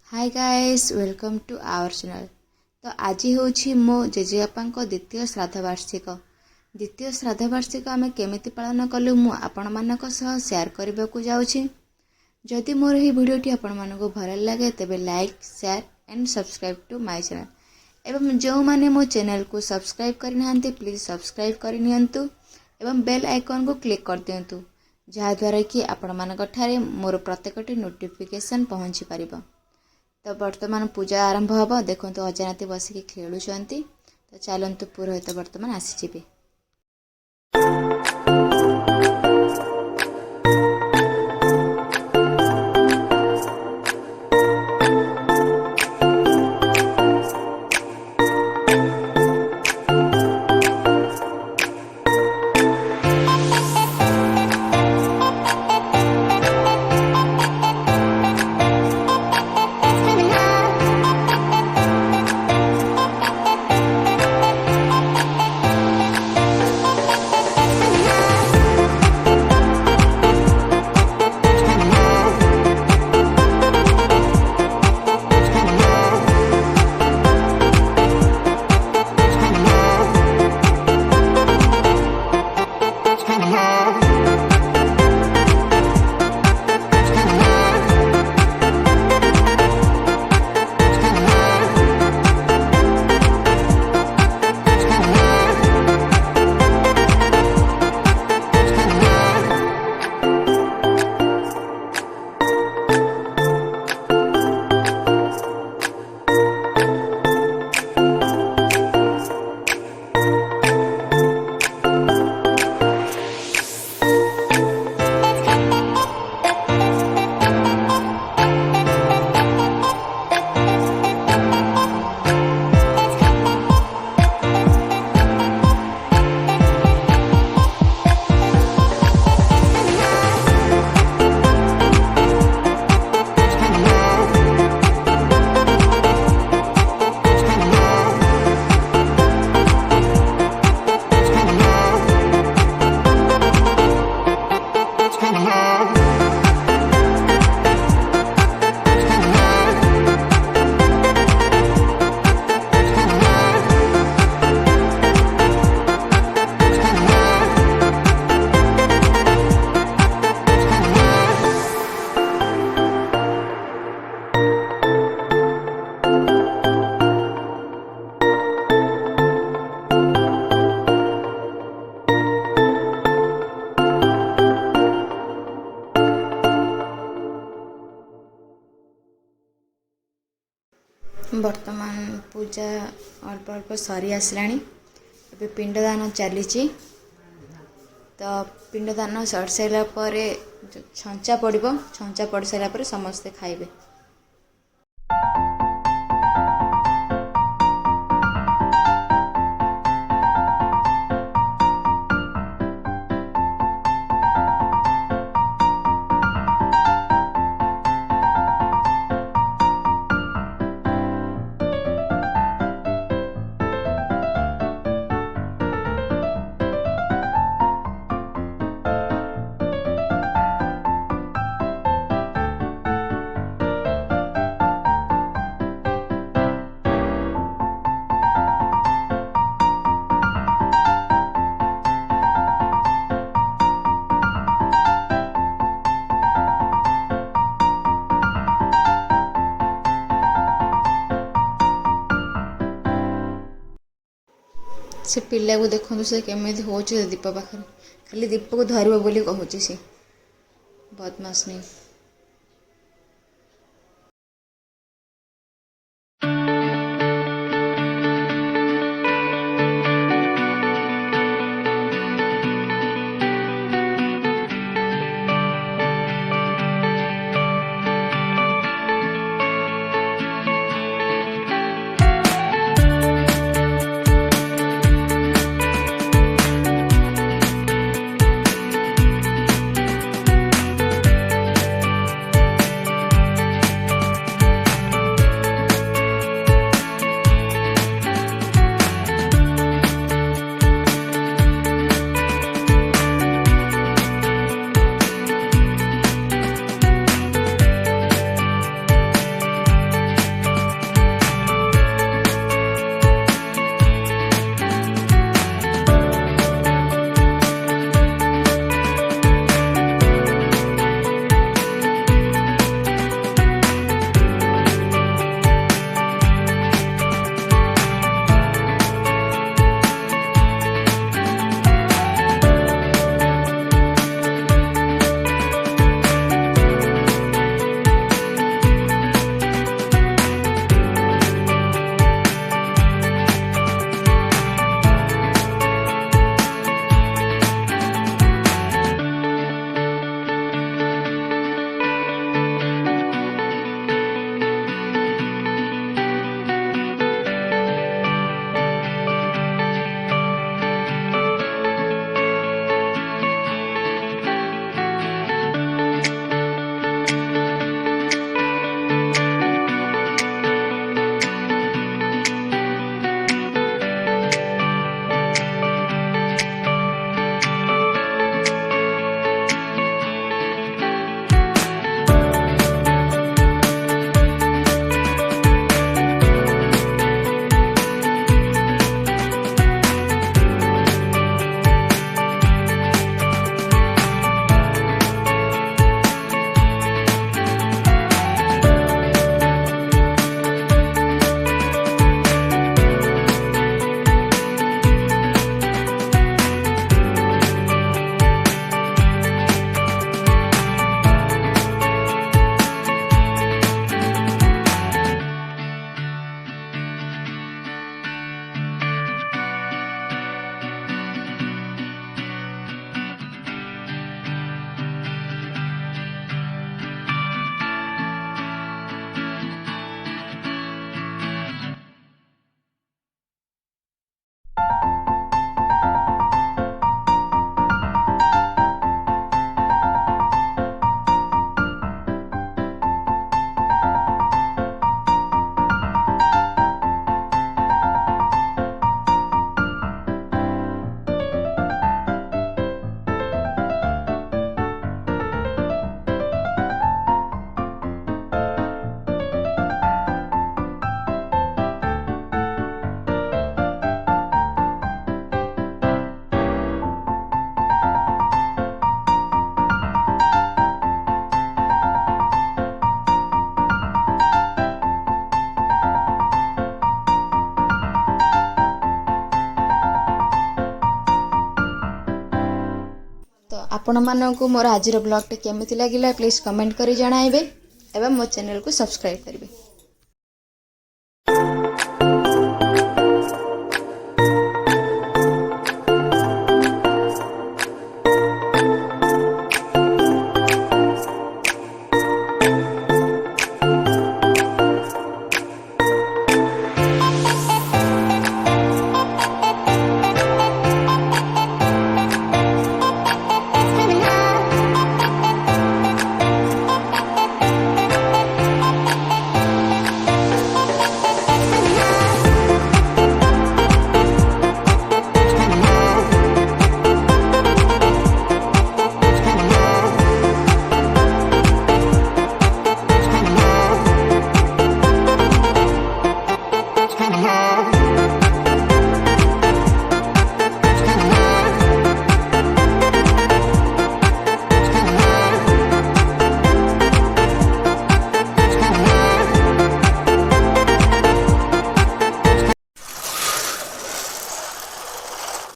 Hi guys welcome to our channel. तो आज हूँ मो जेजेबापा द्वितीय श्राद्ध वार्षिक। द्वितीय श्राद्ध वार्षिक आम केमिति पालन कलु मु आपण मानक सह शेयर करने को जाऊँगी। जदि मोर ही वीडियोटी आपण मानक भल लगे तेबे like share and subscribe to my channel. एवं जो माने मो चैनल को सब्सक्राइब करना प्लीज सब्सक्राइब करनियंतु एवं बेल आइकन को क्लिक कर दियंतु जहाद्वारा कि आपण मानक ठारे मोर प्रत्येकटी नोटिफिकेशन पहुँची पारिबो। तो वर्तमान पूजा आरंभ हम देखो अजानती बसिक खेलुंट। तो चलतु पुरोहित वर्तमान आसीजे। वर्तमान पूजा अल्प अल्प सरी आसलाणी। एबे पिंडदान चली। तो पिंडदान सर सारा पर छंचा पड़ो। छंचा पड़ सारा पर समस्ते खाइबे। से पिला को देखो से केमी हो दीप पाखे खाली दीप को धरब बोली कहूँ सी बदमाश नहीं। ଆପଣମାନଙ୍କୁ मोर आज ब्लॉग टे केमिति लागिला प्लीज कमेंट करी जणाइबे एवं मो चैनल को सब्सक्राइब करेंगे।